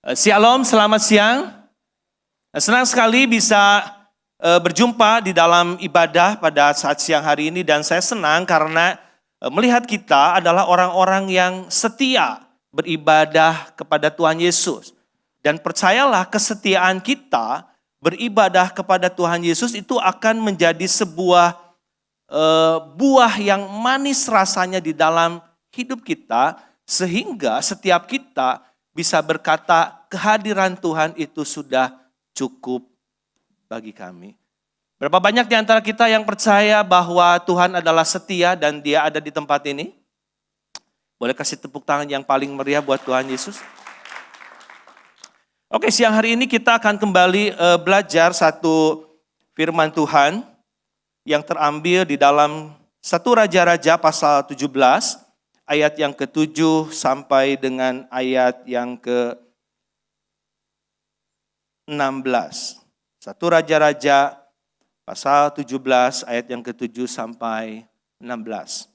Shalom, selamat siang. Senang sekali bisa berjumpa di dalam ibadah pada saat siang hari ini, dan saya senang karena melihat kita adalah orang-orang yang setia beribadah kepada Tuhan Yesus. Dan percayalah, kesetiaan kita beribadah kepada Tuhan Yesus itu akan menjadi sebuah buah yang manis rasanya di dalam hidup kita, sehingga setiap kita bisa berkata kehadiran Tuhan itu sudah cukup bagi kami. Berapa banyak di antara kita yang percaya bahwa Tuhan adalah setia dan Dia ada di tempat ini? Boleh kasih tepuk tangan yang paling meriah buat Tuhan Yesus? Oke, siang hari ini kita akan kembali belajar satu firman Tuhan yang terambil di dalam 1 Raja-Raja pasal 17, ayat yang ke-7 sampai dengan ayat yang ke-16. 1 Raja-Raja pasal 17 ayat yang ke-7 sampai 16.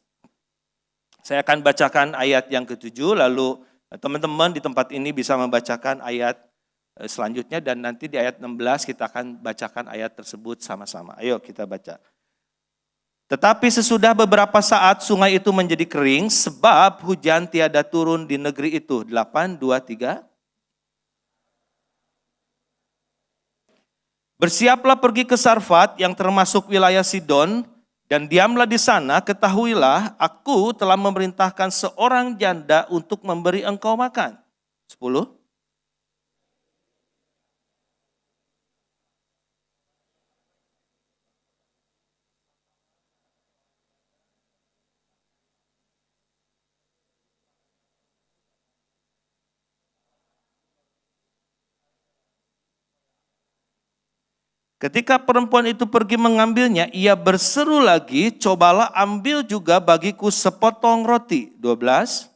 Saya akan bacakan ayat yang ke-7, lalu teman-teman di tempat ini bisa membacakan ayat selanjutnya, dan nanti di ayat 16 kita akan bacakan ayat tersebut sama-sama. Ayo kita baca. Tetapi sesudah beberapa saat sungai itu menjadi kering sebab hujan tiada turun di negeri itu. 8, 2, 3. Bersiaplah pergi ke Sarfat yang termasuk wilayah Sidon, dan diamlah di sana. Ketahuilah, aku telah memerintahkan seorang janda untuk memberi engkau makan. 10. Ketika perempuan itu pergi mengambilnya, ia berseru lagi, cobalah ambil juga bagiku sepotong roti. 12.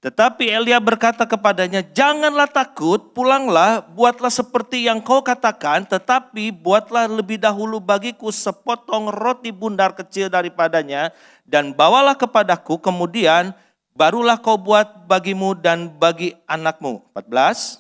Tetapi Elia berkata kepadanya, janganlah takut, pulanglah, buatlah seperti yang kau katakan, tetapi buatlah lebih dahulu bagiku sepotong roti bundar kecil daripadanya, dan bawalah kepadaku, kemudian barulah kau buat bagimu dan bagi anakmu. 14.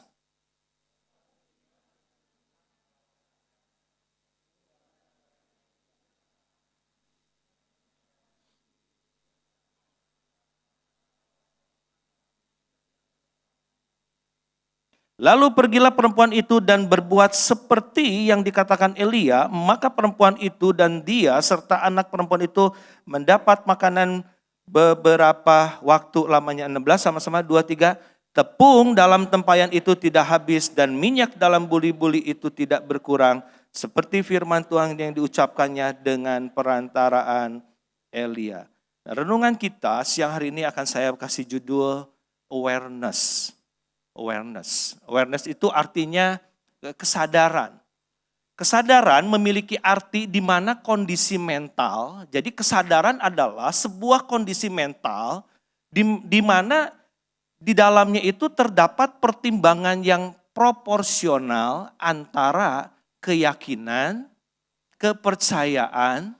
Lalu pergilah perempuan itu dan berbuat seperti yang dikatakan Elia, maka perempuan itu dan dia serta anak perempuan itu mendapat makanan beberapa waktu lamanya. 16 sama-sama 2, 3. Tepung dalam tempayan itu tidak habis dan minyak dalam buli-buli itu tidak berkurang, seperti firman Tuhan yang diucapkannya dengan perantaraan Elia. Nah, renungan kita siang hari ini akan saya kasih judul awareness. Awareness itu artinya kesadaran. Kesadaran memiliki arti di mana kondisi mental. Jadi kesadaran adalah sebuah kondisi mental di mana di dalamnya itu terdapat pertimbangan yang proporsional antara keyakinan, kepercayaan,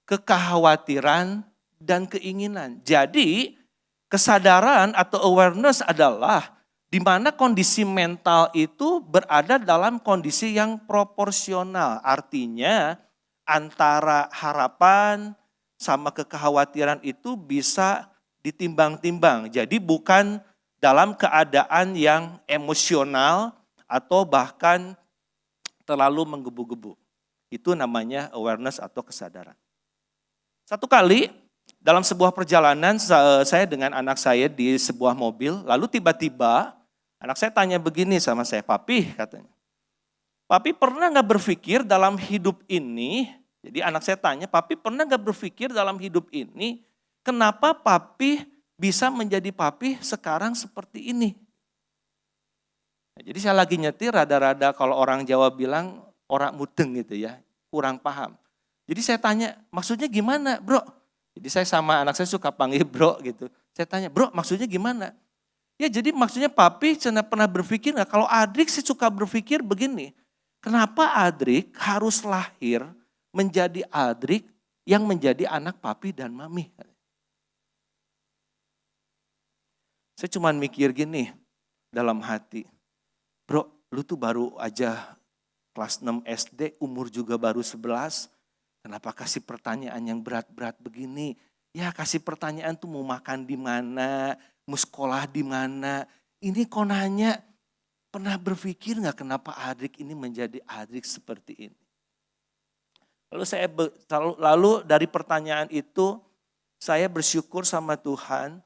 kekhawatiran, dan keinginan. Jadi kesadaran atau awareness adalah di mana kondisi mental itu berada dalam kondisi yang proporsional. Artinya antara harapan sama kekhawatiran itu bisa ditimbang-timbang. Jadi bukan dalam keadaan yang emosional atau bahkan terlalu menggebu-gebu. Itu namanya awareness atau kesadaran. Satu kali dalam sebuah perjalanan saya dengan anak saya di sebuah mobil, lalu tiba-tiba anak saya tanya begini sama saya, papi katanya, papi pernah gak berpikir dalam hidup ini, jadi anak saya tanya, papi pernah gak berpikir dalam hidup ini, kenapa papi bisa menjadi papi sekarang seperti ini? Nah, jadi saya lagi nyetir rada-rada kalau orang Jawa bilang, orang mudeng gitu ya. kurang paham. Jadi saya tanya, maksudnya gimana bro? Jadi saya sama anak saya suka panggil bro gitu. Saya tanya, bro maksudnya gimana? Ya jadi maksudnya papi pernah berpikir nggak, kalau Adrik sih suka berpikir begini, kenapa Adrik harus lahir menjadi Adrik yang menjadi anak papi dan mami? Saya cuma mikir gini dalam hati, bro lu tuh baru aja kelas 6 SD, umur juga baru 11, kenapa kasih pertanyaan yang berat-berat begini? Ya kasih pertanyaan tuh mau makan di mana, mau sekolah di mana. Ini kok nanya, pernah berpikir nggak kenapa Adrik ini menjadi Adrik seperti ini? Lalu dari pertanyaan itu saya bersyukur sama Tuhan,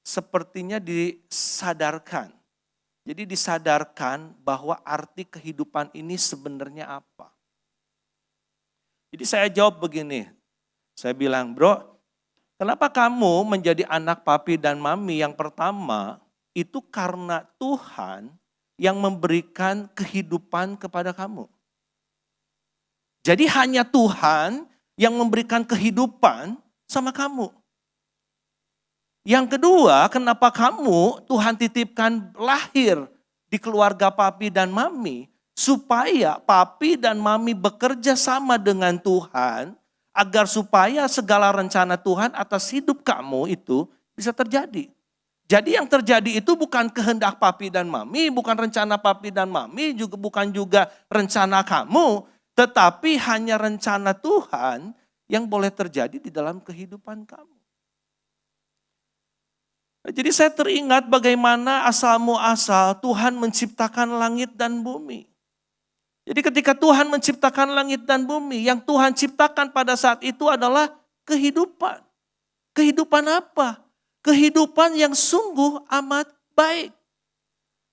sepertinya disadarkan. Jadi disadarkan bahwa arti kehidupan ini sebenarnya apa. Jadi saya jawab begini, saya bilang, bro, kenapa kamu menjadi anak papi dan mami? Yang pertama, itu karena Tuhan yang memberikan kehidupan kepada kamu. Jadi hanya Tuhan yang memberikan kehidupan sama kamu. Yang kedua, kenapa kamu Tuhan titipkan lahir di keluarga papi dan mami, supaya papi dan mami bekerja sama dengan Tuhan, agar supaya segala rencana Tuhan atas hidup kamu itu bisa terjadi. Jadi yang terjadi itu bukan kehendak papi dan mami, bukan rencana papi dan mami, bukan juga rencana kamu, tetapi hanya rencana Tuhan yang boleh terjadi di dalam kehidupan kamu. Jadi saya teringat bagaimana asal muasal Tuhan menciptakan langit dan bumi. Jadi ketika Tuhan menciptakan langit dan bumi, yang Tuhan ciptakan pada saat itu adalah kehidupan. Kehidupan apa? Kehidupan yang sungguh amat baik.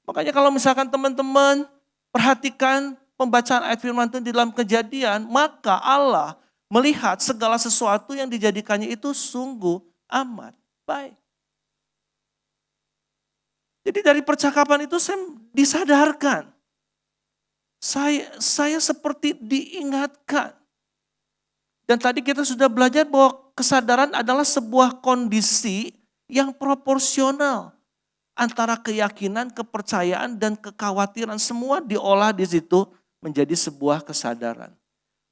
Makanya kalau misalkan teman-teman perhatikan pembacaan ayat firman Tuhan di dalam Kejadian, maka Allah melihat segala sesuatu yang dijadikannya itu sungguh amat baik. Jadi dari percakapan itu saya disadarkan. Saya seperti diingatkan. Dan tadi kita sudah belajar bahwa kesadaran adalah sebuah kondisi yang proporsional. Antara keyakinan, kepercayaan, dan kekhawatiran. Semua diolah di situ menjadi sebuah kesadaran.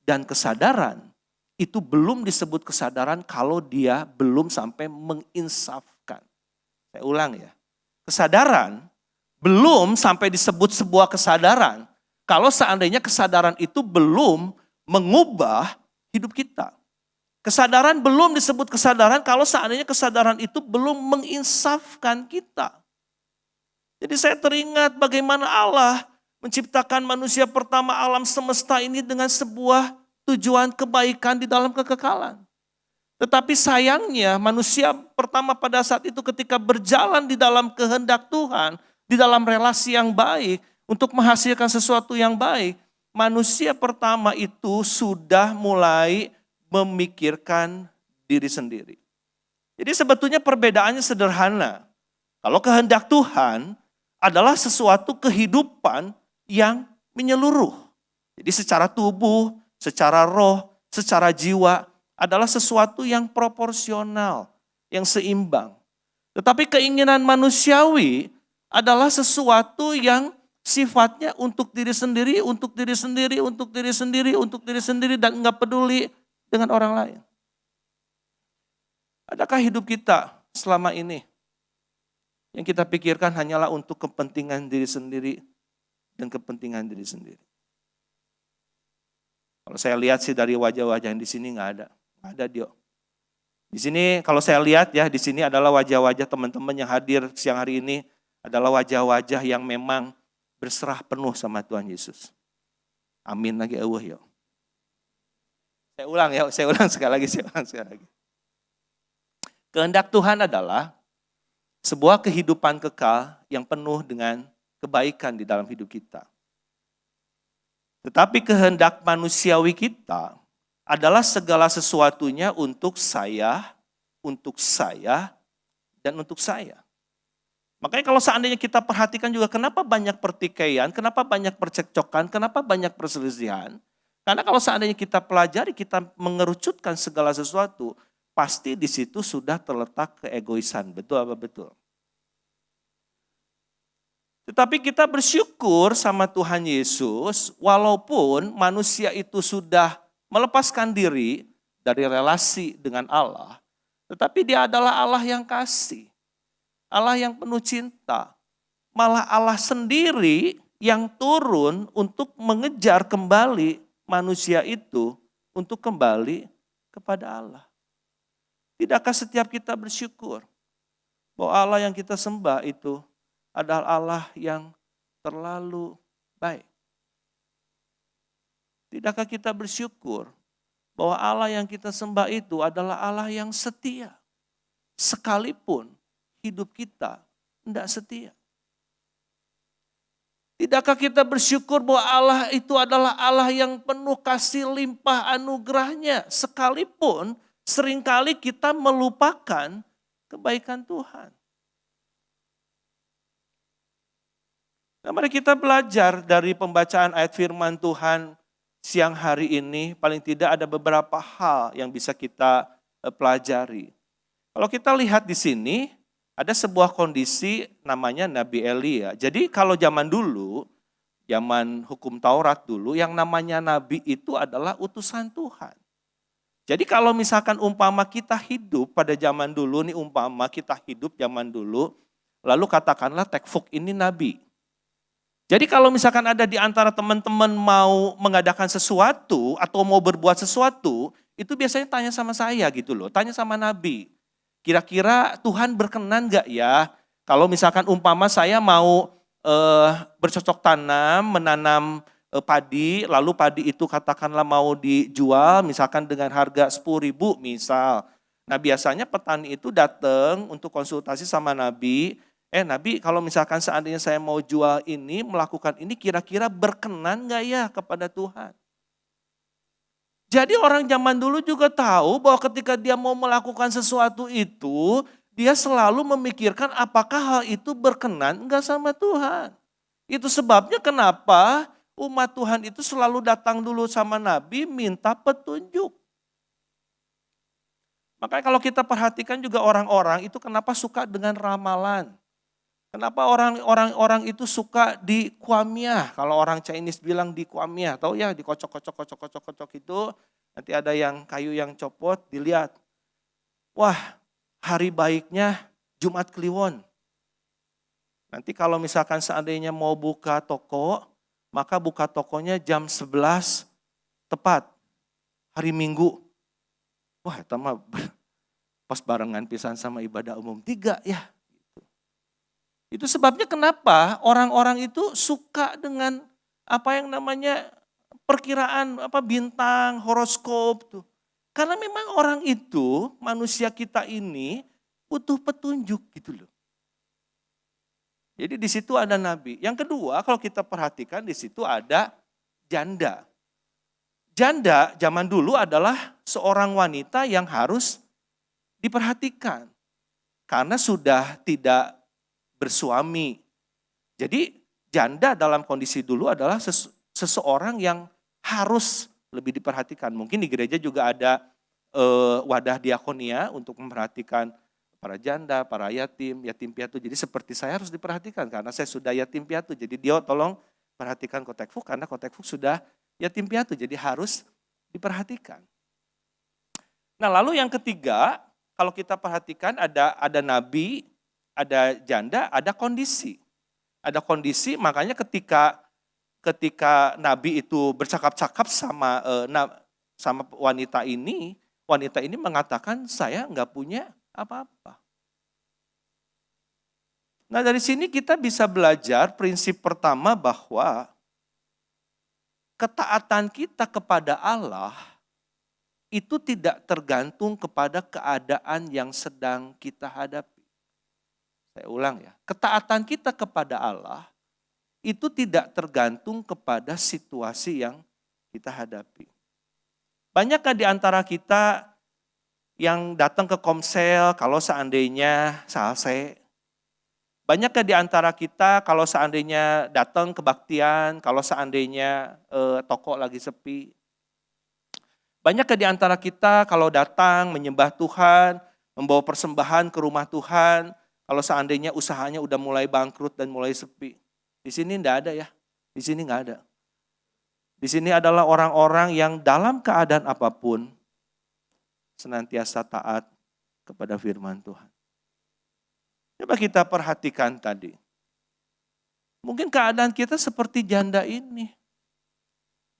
Dan kesadaran itu belum disebut kesadaran kalau dia belum sampai menginsafkan. Saya ulang ya. Kesadaran belum sampai disebut sebuah kesadaran kalau seandainya kesadaran itu belum mengubah hidup kita. Kesadaran belum disebut kesadaran kalau seandainya kesadaran itu belum menginsafkan kita. Jadi saya teringat bagaimana Allah menciptakan manusia pertama alam semesta ini dengan sebuah tujuan kebaikan di dalam kekekalan. Tetapi sayangnya manusia pertama pada saat itu ketika berjalan di dalam kehendak Tuhan, di dalam relasi yang baik, untuk menghasilkan sesuatu yang baik, manusia pertama itu sudah mulai memikirkan diri sendiri. Jadi sebetulnya perbedaannya sederhana. Kalau kehendak Tuhan adalah sesuatu kehidupan yang menyeluruh. Jadi secara tubuh, secara roh, secara jiwa, adalah sesuatu yang proporsional, yang seimbang. Tetapi keinginan manusiawi adalah sesuatu yang sifatnya untuk diri sendiri, untuk diri sendiri, untuk diri sendiri, untuk diri sendiri, dan enggak peduli dengan orang lain. Adakah hidup kita selama ini yang kita pikirkan hanyalah untuk kepentingan diri sendiri dan kepentingan diri sendiri? Kalau saya lihat sih dari wajah-wajah yang di sini nggak ada. Ada Dio. Di sini kalau saya lihat ya, di sini adalah wajah-wajah teman-teman yang hadir siang hari ini adalah wajah-wajah yang memang berserah penuh sama Tuhan Yesus. Amin lagi yuk. Saya ulang sekali lagi. Kehendak Tuhan adalah sebuah kehidupan kekal yang penuh dengan kebaikan di dalam hidup kita. Tetapi kehendak manusiawi kita adalah segala sesuatunya untuk saya, dan untuk saya. Makanya kalau seandainya kita perhatikan juga kenapa banyak pertikaian, kenapa banyak percekcokan, kenapa banyak perselisihan. Karena kalau seandainya kita pelajari, kita mengerucutkan segala sesuatu, pasti di situ sudah terletak keegoisan. Betul apa betul? Tetapi kita bersyukur sama Tuhan Yesus, walaupun manusia itu sudah melepaskan diri dari relasi dengan Allah, tetapi dia adalah Allah yang kasih, Allah yang penuh cinta. Malah Allah sendiri yang turun untuk mengejar kembali manusia itu untuk kembali kepada Allah. Tidakkah setiap kita bersyukur bahwa Allah yang kita sembah itu adalah Allah yang terlalu baik? Tidakkah kita bersyukur bahwa Allah yang kita sembah itu adalah Allah yang setia, sekalipun hidup kita tidak setia? Tidakkah kita bersyukur bahwa Allah itu adalah Allah yang penuh kasih limpah anugerahnya, sekalipun seringkali kita melupakan kebaikan Tuhan? Nah, mari kita belajar dari pembacaan ayat firman Tuhan siang hari ini. Paling tidak ada beberapa hal yang bisa kita pelajari. Kalau kita lihat di sini, ada sebuah kondisi namanya Nabi Elia. Jadi kalau zaman dulu, zaman hukum Taurat dulu, yang namanya Nabi itu adalah utusan Tuhan. Jadi kalau misalkan umpama kita hidup pada zaman dulu, nih umpama kita hidup zaman dulu, lalu katakanlah Tekfuk ini Nabi. Jadi kalau misalkan ada di antara teman-teman mau mengadakan sesuatu atau mau berbuat sesuatu, itu biasanya tanya sama saya gitu loh, tanya sama Nabi. Kira-kira Tuhan berkenan gak ya kalau misalkan umpama saya mau bercocok tanam, menanam padi, lalu padi itu katakanlah mau dijual misalkan dengan harga 10.000 misal. Nah biasanya petani itu datang untuk konsultasi sama Nabi. Nabi kalau misalkan seandainya saya mau jual ini, melakukan ini kira-kira berkenan gak ya kepada Tuhan? Jadi orang zaman dulu juga tahu bahwa ketika dia mau melakukan sesuatu itu, dia selalu memikirkan apakah hal itu berkenan enggak sama Tuhan. Itu sebabnya kenapa umat Tuhan itu selalu datang dulu sama Nabi minta petunjuk. Makanya kalau kita perhatikan juga orang-orang itu kenapa suka dengan ramalan. Kenapa orang itu suka di kuamiah? Kalau orang Chinese bilang di kuamiah, tahu ya dikocok-kocok itu nanti ada yang kayu yang copot, dilihat. Wah, hari baiknya Jumat Kliwon. Nanti kalau misalkan seandainya mau buka toko, maka buka tokonya jam 11 tepat hari Minggu. Wah, itu mah pas barengan pisan sama ibadah umum 3 ya. Itu sebabnya kenapa orang-orang itu suka dengan apa yang namanya perkiraan bintang, horoskop tuh. Karena memang orang itu, manusia kita ini butuh petunjuk gitu loh. Jadi di situ ada nabi. Yang kedua, kalau kita perhatikan di situ ada janda. Janda zaman dulu adalah seorang wanita yang harus diperhatikan karena sudah tidak bersuami. Jadi janda dalam kondisi dulu adalah seseorang yang harus lebih diperhatikan. Mungkin di gereja juga ada wadah diakonia untuk memperhatikan para janda, para yatim, yatim piatu. Jadi seperti saya harus diperhatikan karena saya sudah yatim piatu. Jadi dia tolong perhatikan Kotekfuk karena Kotekfuk sudah yatim piatu. Jadi harus diperhatikan. Nah lalu yang ketiga, kalau kita perhatikan ada nabi, ada janda, ada kondisi. Ada kondisi, makanya ketika Nabi itu bercakap-cakap sama wanita ini mengatakan saya enggak punya apa-apa. Nah dari sini kita bisa belajar prinsip pertama bahwa ketaatan kita kepada Allah itu tidak tergantung kepada keadaan yang sedang kita hadapi. Saya ulang ya, ketaatan kita kepada Allah itu tidak tergantung kepada situasi yang kita hadapi. Banyakkah di antara kita yang datang ke komsel kalau seandainya salse? Banyakkah di antara kita kalau seandainya datang kebaktian, kalau seandainya toko lagi sepi? Banyak di antara kita kalau datang menyembah Tuhan, membawa persembahan ke rumah Tuhan, kalau seandainya usahanya udah mulai bangkrut dan mulai sepi. Di sini enggak ada ya, di sini enggak ada. Di sini adalah orang-orang yang dalam keadaan apapun senantiasa taat kepada firman Tuhan. Coba kita perhatikan tadi. Mungkin keadaan kita seperti janda ini,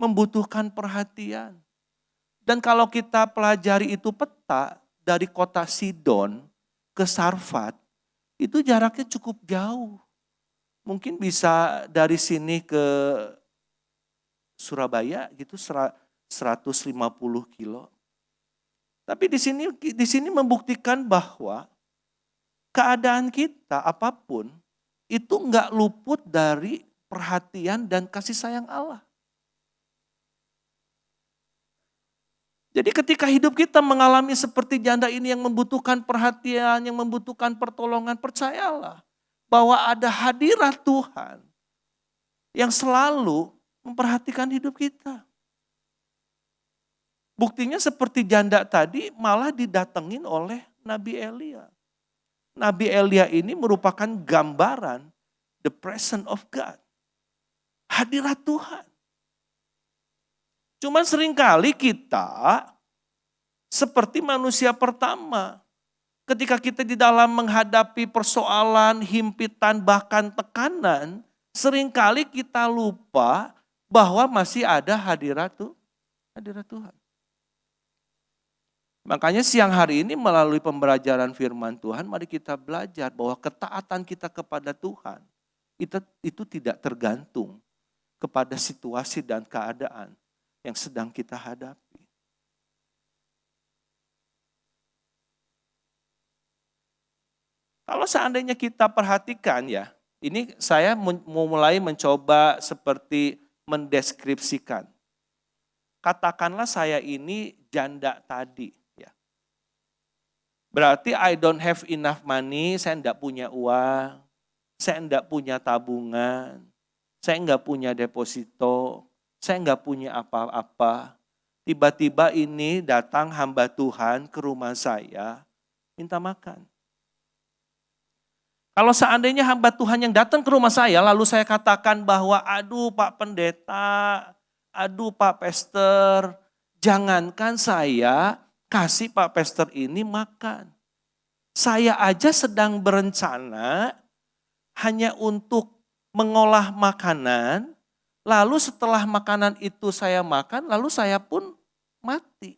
membutuhkan perhatian. Dan kalau kita pelajari itu peta dari kota Sidon ke Sarfat, itu jaraknya cukup jauh. Mungkin bisa dari sini ke Surabaya gitu 150 kilo. Tapi di sini membuktikan bahwa keadaan kita apapun itu enggak luput dari perhatian dan kasih sayang Allah. Jadi ketika hidup kita mengalami seperti janda ini yang membutuhkan perhatian, yang membutuhkan pertolongan, percayalah bahwa ada hadirat Tuhan yang selalu memperhatikan hidup kita. Buktinya seperti janda tadi malah didatengin oleh Nabi Elia. Nabi Elia ini merupakan gambaran the presence of God. Hadirat Tuhan. Cuman seringkali kita seperti manusia pertama. Ketika kita di dalam menghadapi persoalan, himpitan, bahkan tekanan, seringkali kita lupa bahwa masih ada hadirat Tuhan. Makanya siang hari ini melalui pembelajaran firman Tuhan, mari kita belajar bahwa ketaatan kita kepada Tuhan itu tidak tergantung kepada situasi dan keadaan yang sedang kita hadapi. Kalau seandainya kita perhatikan ya, ini saya mau mulai mencoba seperti mendeskripsikan. Katakanlah saya ini janda tadi. Ya. Berarti I don't have enough money, saya enggak punya uang, saya enggak punya tabungan, saya enggak punya deposito, saya enggak punya apa-apa. Tiba-tiba ini datang hamba Tuhan ke rumah saya, minta makan. Kalau seandainya hamba Tuhan yang datang ke rumah saya, lalu saya katakan bahwa aduh Pak Pendeta, aduh Pak Pastor, jangankan saya kasih Pak Pastor ini makan. Saya aja sedang berencana hanya untuk mengolah makanan, lalu setelah makanan itu saya makan, lalu saya pun mati.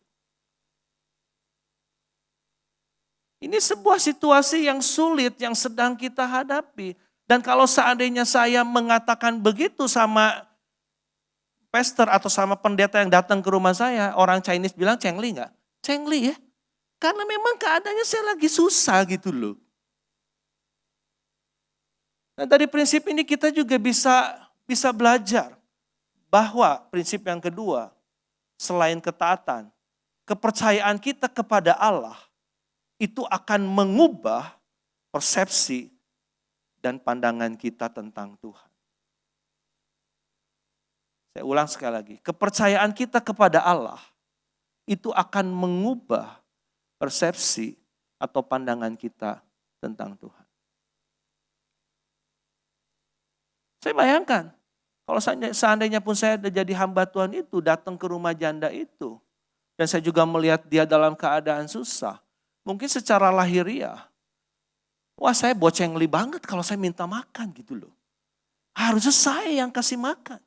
Ini sebuah situasi yang sulit yang sedang kita hadapi. Dan kalau seandainya saya mengatakan begitu sama pastor atau sama pendeta yang datang ke rumah saya, orang Chinese bilang cengli enggak? Cengli ya. Karena memang keadaannya saya lagi susah gitu loh. Nah dari prinsip ini kita juga bisa belajar bahwa prinsip yang kedua, selain ketaatan, kepercayaan kita kepada Allah itu akan mengubah persepsi dan pandangan kita tentang Tuhan. Saya ulang sekali lagi, kepercayaan kita kepada Allah itu akan mengubah persepsi atau pandangan kita tentang Tuhan. Saya bayangkan, kalau seandainya pun saya jadi hamba Tuhan itu, datang ke rumah janda itu, dan saya juga melihat dia dalam keadaan susah, mungkin secara lahiriah, wah saya bocengli banget kalau saya minta makan gitu loh. Harusnya saya yang kasih makan.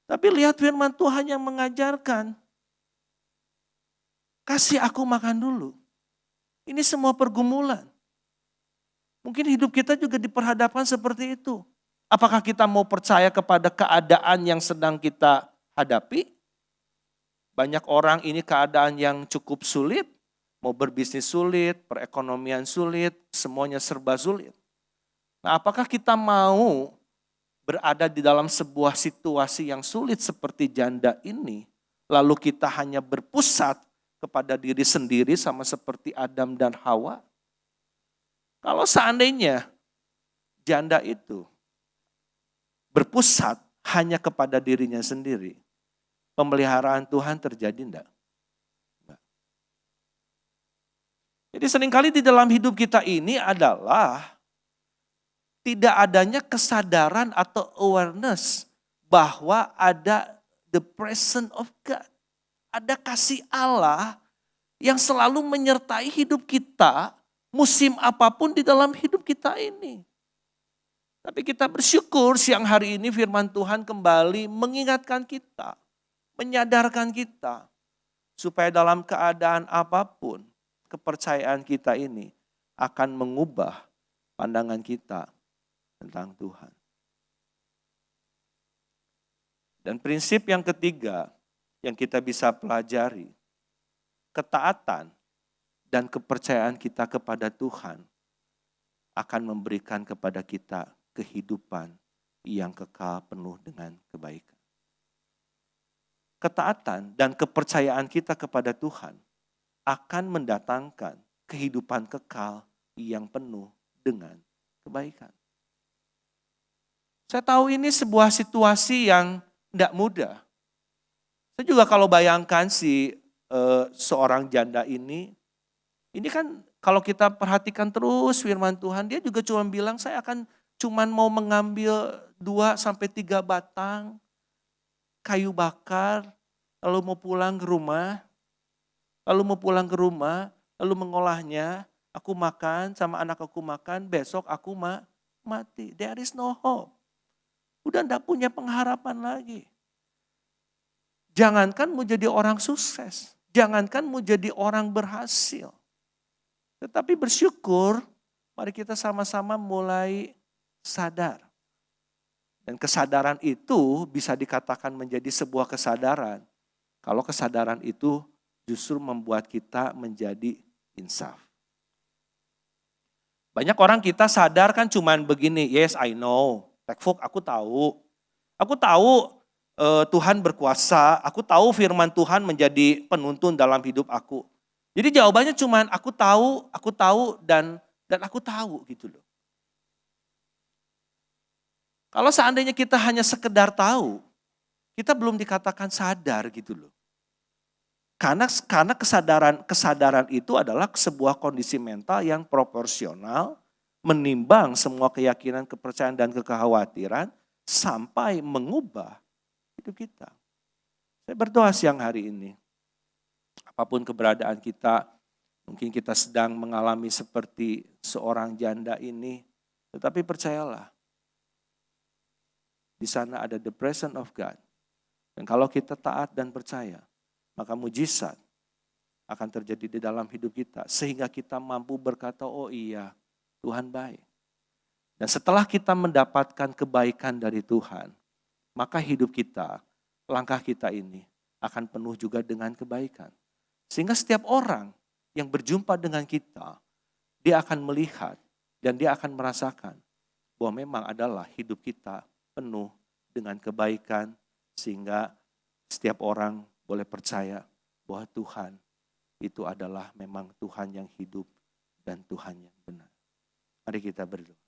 Tapi lihat firman Tuhan yang mengajarkan, kasih aku makan dulu. Ini semua pergumulan. Mungkin hidup kita juga diperhadapkan seperti itu. Apakah kita mau percaya kepada keadaan yang sedang kita hadapi? Banyak orang ini keadaan yang cukup sulit. Mau berbisnis sulit, perekonomian sulit, semuanya serba sulit. Nah, apakah kita mau berada di dalam sebuah situasi yang sulit seperti janda ini, lalu kita hanya berpusat kepada diri sendiri sama seperti Adam dan Hawa? Kalau seandainya janda itu berpusat hanya kepada dirinya sendiri, pemeliharaan Tuhan terjadi enggak? Enggak. Jadi seringkali di dalam hidup kita ini adalah tidak adanya kesadaran atau awareness bahwa ada the presence of God. Ada kasih Allah yang selalu menyertai hidup kita musim apapun di dalam hidup kita ini. Tapi kita bersyukur siang hari ini firman Tuhan kembali mengingatkan kita, menyadarkan kita, supaya dalam keadaan apapun kepercayaan kita ini akan mengubah pandangan kita tentang Tuhan. Dan prinsip yang ketiga yang kita bisa pelajari, ketaatan dan kepercayaan kita kepada Tuhan akan memberikan kepada kita kehidupan yang kekal penuh dengan kebaikan. Ketaatan dan kepercayaan kita kepada Tuhan akan mendatangkan kehidupan kekal yang penuh dengan kebaikan. Saya tahu ini sebuah situasi yang tidak mudah. Saya juga kalau bayangkan seorang janda ini kan kalau kita perhatikan terus firman Tuhan, dia juga cuma bilang saya akan cuman mau mengambil 2-3 batang kayu bakar, lalu mau pulang ke rumah, lalu mengolahnya, aku makan sama anak aku makan, besok aku mati. There is no hope. Udah enggak punya pengharapan lagi. Jangankan mau jadi orang sukses, jangankan mau jadi orang berhasil. Tetapi bersyukur, mari kita sama-sama mulai sadar. Dan kesadaran itu bisa dikatakan menjadi sebuah kesadaran. Kalau kesadaran itu justru membuat kita menjadi insaf. Banyak orang kita sadar kan cuman begini, yes I know, tekfuk aku tahu. Aku tahu Tuhan berkuasa, aku tahu firman Tuhan menjadi penuntun dalam hidup aku. Jadi jawabannya cuman aku tahu dan aku tahu gitu loh. Kalau seandainya kita hanya sekedar tahu, kita belum dikatakan sadar gitu loh. Karena kesadaran itu adalah sebuah kondisi mental yang proporsional, menimbang semua keyakinan, kepercayaan dan kekhawatiran sampai mengubah hidup kita. Saya berdoa siang hari ini, apapun keberadaan kita, mungkin kita sedang mengalami seperti seorang janda ini, tetapi percayalah, di sana ada the presence of God. Dan kalau kita taat dan percaya, maka mujizat akan terjadi di dalam hidup kita. Sehingga kita mampu berkata, oh iya, Tuhan baik. Dan setelah kita mendapatkan kebaikan dari Tuhan, maka hidup kita, langkah kita ini akan penuh juga dengan kebaikan. Sehingga setiap orang yang berjumpa dengan kita, dia akan melihat dan dia akan merasakan bahwa memang adalah hidup kita penuh dengan kebaikan, sehingga setiap orang boleh percaya bahwa Tuhan itu adalah memang Tuhan yang hidup dan Tuhan yang benar. Mari kita berdoa.